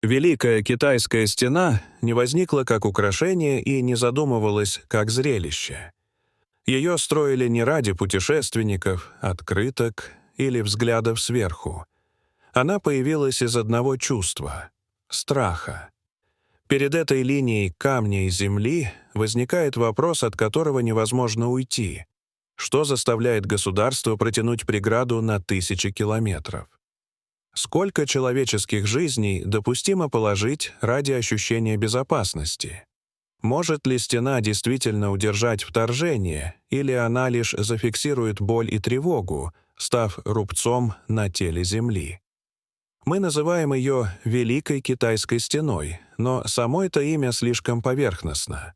Великая Китайская стена не возникла как украшение и не задумывалась как зрелище. Ее строили не ради путешественников, открыток или взглядов сверху. Она появилась из одного чувства — страха. Перед этой линией камня и земли возникает вопрос, от которого невозможно уйти. Что заставляет государство протянуть преграду на тысячи километров? Сколько человеческих жизней допустимо положить ради ощущения безопасности? Может ли стена действительно удержать вторжение, или она лишь зафиксирует боль и тревогу, став рубцом на теле Земли? Мы называем ее Великой Китайской стеной, но само это имя слишком поверхностно.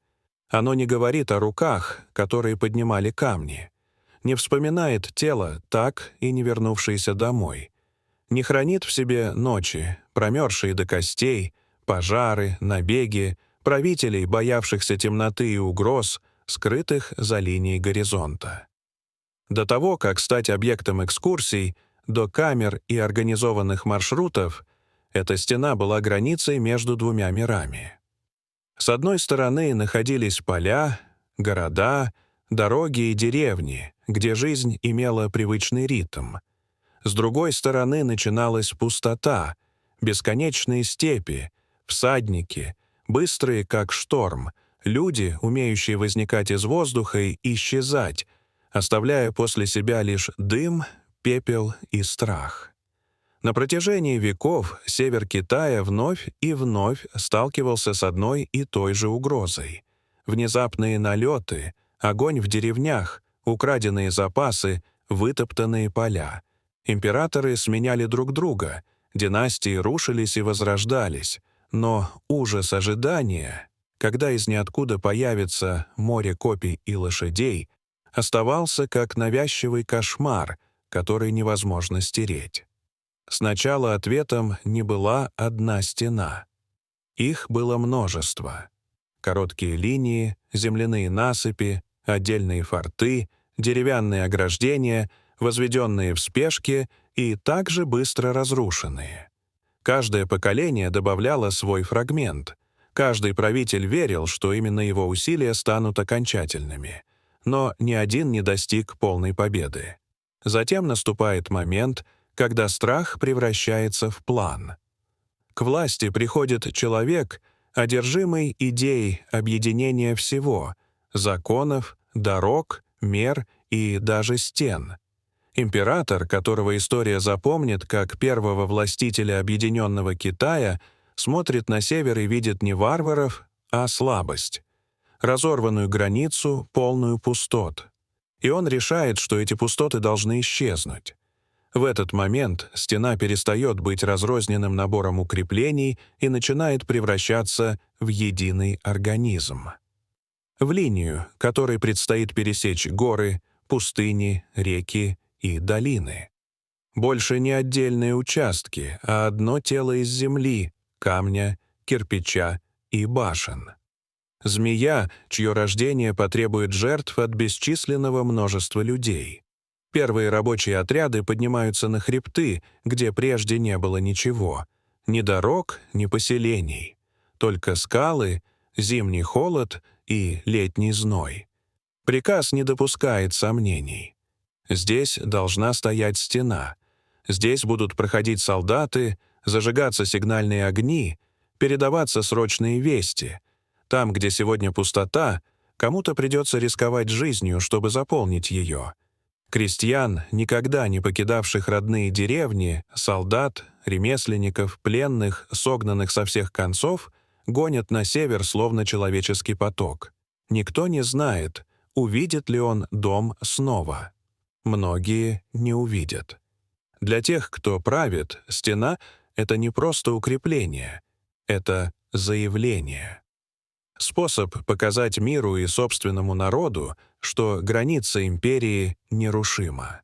Оно не говорит о руках, которые поднимали камни, не вспоминает тело, так и не вернувшееся домой, не хранит в себе ночи, промерзшие до костей, пожары, набеги, правителей, боявшихся темноты и угроз, скрытых за линией горизонта. До того, как стать объектом экскурсий, до камер и организованных маршрутов, эта стена была границей между двумя мирами. С одной стороны находились поля, города, дороги и деревни, где жизнь имела привычный ритм. С другой стороны начиналась пустота, бесконечные степи, всадники, быстрые как шторм, люди, умеющие возникать из воздуха и исчезать, оставляя после себя лишь дым, пепел и страх. На протяжении веков север Китая вновь и вновь сталкивался с одной и той же угрозой. Внезапные налеты, огонь в деревнях, украденные запасы, вытоптанные поля. Императоры сменяли друг друга, династии рушились и возрождались, но ужас ожидания, когда из ниоткуда появится море копий и лошадей, оставался как навязчивый кошмар, который невозможно стереть. Сначала ответом не была одна стена. Их было множество. Короткие линии, земляные насыпи, отдельные форты, деревянные ограждения, возведенные в спешке и также быстро разрушенные. Каждое поколение добавляло свой фрагмент. Каждый правитель верил, что именно его усилия станут окончательными. Но ни один не достиг полной победы. Затем наступает момент, когда страх превращается в план. К власти приходит человек, одержимый идеей объединения всего — законов, дорог, мер и даже стен. Император, которого история запомнит как первого властителя объединенного Китая, смотрит на север и видит не варваров, а слабость. Разорванную границу, полную пустот. И он решает, что эти пустоты должны исчезнуть. В этот момент стена перестает быть разрозненным набором укреплений и начинает превращаться в единый организм. В линию, которой предстоит пересечь горы, пустыни, реки и долины. Больше не отдельные участки, а одно тело из земли, камня, кирпича и башен. Змея, чье рождение потребует жертв от бесчисленного множества людей. Первые рабочие отряды поднимаются на хребты, где прежде не было ничего. Ни дорог, ни поселений. Только скалы, зимний холод и летний зной. Приказ не допускает сомнений. Здесь должна стоять стена. Здесь будут проходить солдаты, зажигаться сигнальные огни, передаваться срочные вести. Там, где сегодня пустота, кому-то придется рисковать жизнью, чтобы заполнить ее. Крестьян, никогда не покидавших родные деревни, солдат, ремесленников, пленных, согнанных со всех концов, гонят на север словно человеческий поток. Никто не знает, увидит ли он дом снова. Многие не увидят. Для тех, кто правит, стена — это не просто укрепление, это заявление. Способ показать миру и собственному народу, что граница империи нерушима.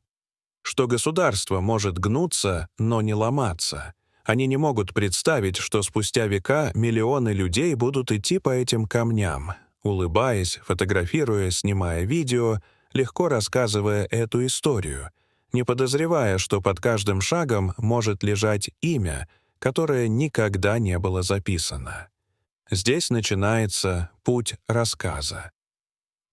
Что государство может гнуться, но не ломаться. Они не могут представить, что спустя века миллионы людей будут идти по этим камням, улыбаясь, фотографируя, снимая видео, легко рассказывая эту историю, не подозревая, что под каждым шагом может лежать имя, которое никогда не было записано. Здесь начинается путь рассказа.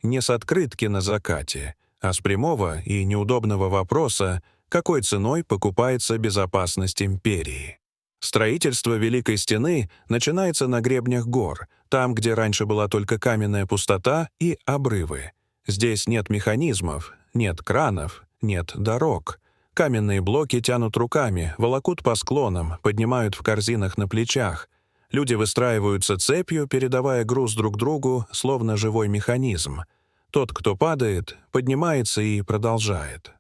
Не с открытки на закате, а с прямого и неудобного вопроса, какой ценой покупается безопасность империи. Строительство Великой Стены начинается на гребнях гор, там, где раньше была только каменная пустота и обрывы. Здесь нет механизмов, нет кранов, нет дорог. Каменные блоки тянут руками, волокут по склонам, поднимают в корзинах на плечах. Люди выстраиваются цепью, передавая груз друг другу, словно живой механизм. Тот, кто падает, поднимается и продолжает.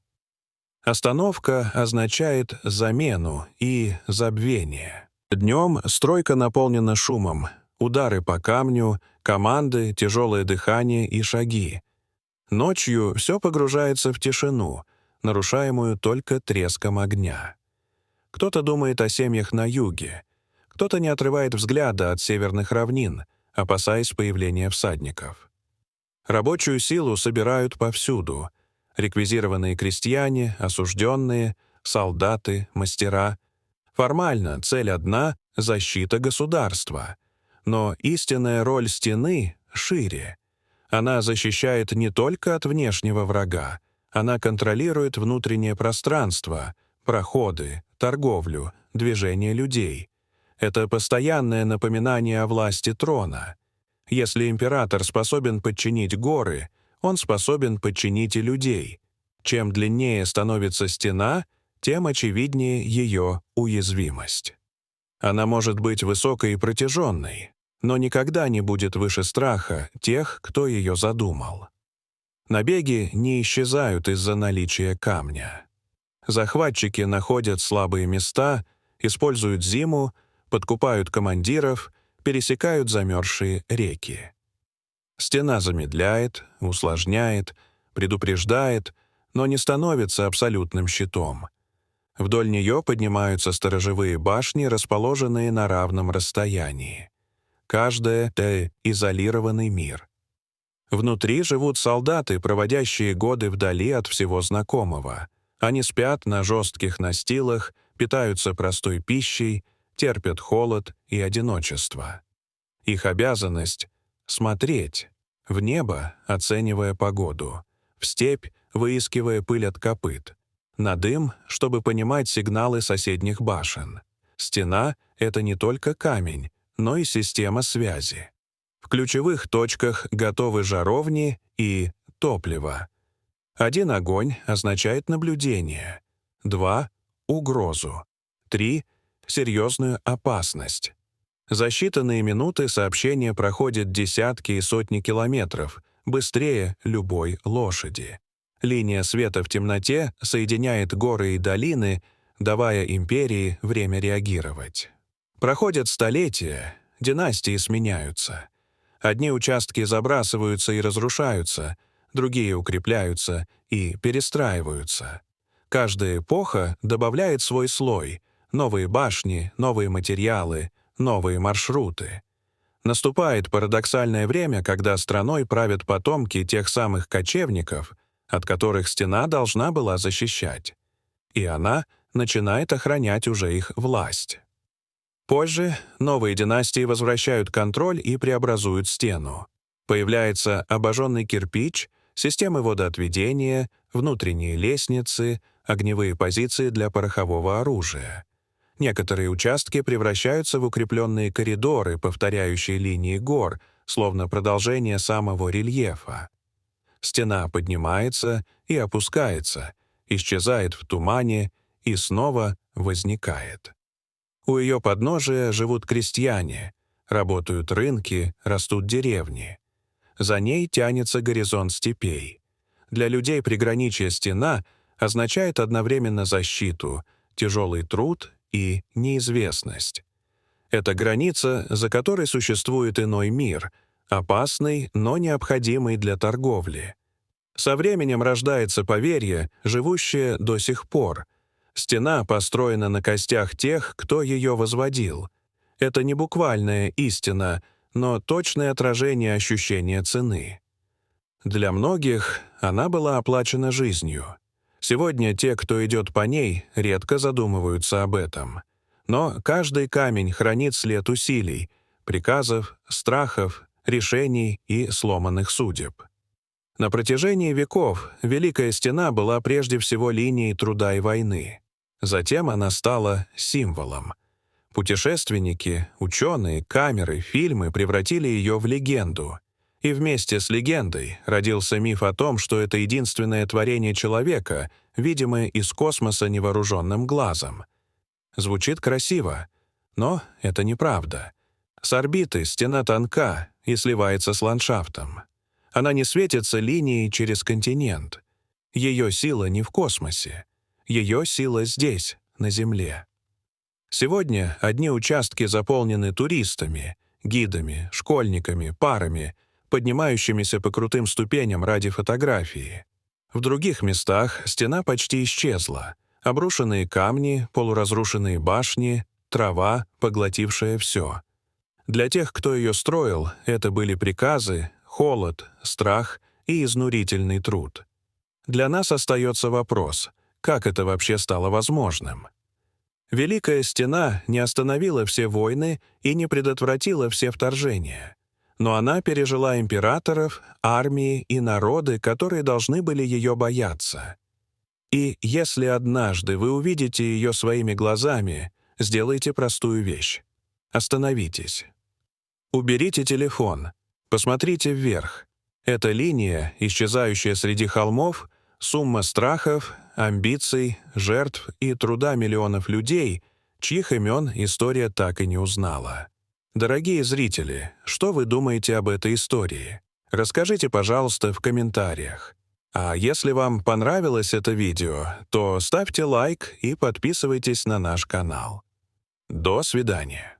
Остановка означает замену и забвение. Днем стройка наполнена шумом, удары по камню, команды, тяжелое дыхание и шаги. Ночью все погружается в тишину, нарушаемую только треском огня. Кто-то думает о семьях на юге, кто-то не отрывает взгляда от северных равнин, опасаясь появления всадников. Рабочую силу собирают повсюду. Реквизированные крестьяне, осужденные, солдаты, мастера. Формально цель одна — защита государства. Но истинная роль стены шире. Она защищает не только от внешнего врага, она контролирует внутреннее пространство, проходы, торговлю, движение людей. Это постоянное напоминание о власти трона. Если император способен подчинить горы, он способен подчинить и людей. Чем длиннее становится стена, тем очевиднее ее уязвимость. Она может быть высокой и протяженной, но никогда не будет выше страха тех, кто ее задумал. Набеги не исчезают из-за наличия камня. Захватчики находят слабые места, используют зиму, подкупают командиров, пересекают замерзшие реки. Стена замедляет, усложняет, предупреждает, но не становится абсолютным щитом. Вдоль нее поднимаются сторожевые башни, расположенные на равном расстоянии. Каждая — это изолированный мир. Внутри живут солдаты, проводящие годы вдали от всего знакомого. Они спят на жестких настилах, питаются простой пищей, терпят холод и одиночество. Их обязанность — смотреть в небо, оценивая погоду, в степь, выискивая пыль от копыт, на дым, чтобы понимать сигналы соседних башен. Стена — это не только камень, но и система связи. В ключевых точках готовы жаровни и топливо. 1 — огонь означает наблюдение, 2 — угрозу, 3 — серьезную опасность. За считанные минуты сообщение проходит десятки и сотни километров, быстрее любой лошади. Линия света в темноте соединяет горы и долины, давая империи время реагировать. Проходят столетия, династии сменяются. Одни участки забрасываются и разрушаются, другие укрепляются и перестраиваются. Каждая эпоха добавляет свой слой — новые башни, новые материалы, новые маршруты. Наступает парадоксальное время, когда страной правят потомки тех самых кочевников, от которых стена должна была защищать. И она начинает охранять уже их власть. Позже новые династии возвращают контроль и преобразуют стену. Появляется обожженный кирпич, системы водоотведения, внутренние лестницы, огневые позиции для порохового оружия. Некоторые участки превращаются в укрепленные коридоры, повторяющие линии гор, словно продолжение самого рельефа. Стена поднимается и опускается, исчезает в тумане и снова возникает. У ее подножия живут крестьяне, работают рынки, растут деревни. За ней тянется горизонт степей. Для людей приграничья стена означает одновременно защиту, тяжелый труд и неизвестность. Это граница, за которой существует иной мир, опасный, но необходимый для торговли. Со временем рождается поверье, живущее до сих пор. Стена построена на костях тех, кто ее возводил. Это не буквальная истина, но точное отражение ощущения цены. Для многих она была оплачена жизнью. Сегодня те, кто идет по ней, редко задумываются об этом. Но каждый камень хранит след усилий, приказов, страхов, решений и сломанных судеб. На протяжении веков Великая Стена была прежде всего линией труда и войны. Затем она стала символом. Путешественники, ученые, камеры, фильмы превратили ее в легенду. И вместе с легендой родился миф о том, что это единственное творение человека, видимое из космоса невооруженным глазом. Звучит красиво, но это неправда. С орбиты стена тонка и сливается с ландшафтом. Она не светится линией через континент. Ее сила не в космосе. Ее сила здесь, на Земле. Сегодня одни участки заполнены туристами, гидами, школьниками, парами, поднимающимися по крутым ступеням ради фотографии. В других местах стена почти исчезла. Обрушенные камни, полуразрушенные башни, трава, поглотившая все. Для тех, кто ее строил, это были приказы, холод, страх и изнурительный труд. Для нас остается вопрос, как это вообще стало возможным? Великая Стена не остановила все войны и не предотвратила все вторжения. Но она пережила императоров, армии и народы, которые должны были ее бояться. И если однажды вы увидите ее своими глазами, сделайте простую вещь. Остановитесь. Уберите телефон. Посмотрите вверх. Эта линия, исчезающая среди холмов, сумма страхов, амбиций, жертв и труда миллионов людей, чьих имен история так и не узнала. Дорогие зрители, что вы думаете об этой истории? Расскажите, пожалуйста, в комментариях. А если вам понравилось это видео, то ставьте лайк и подписывайтесь на наш канал. До свидания.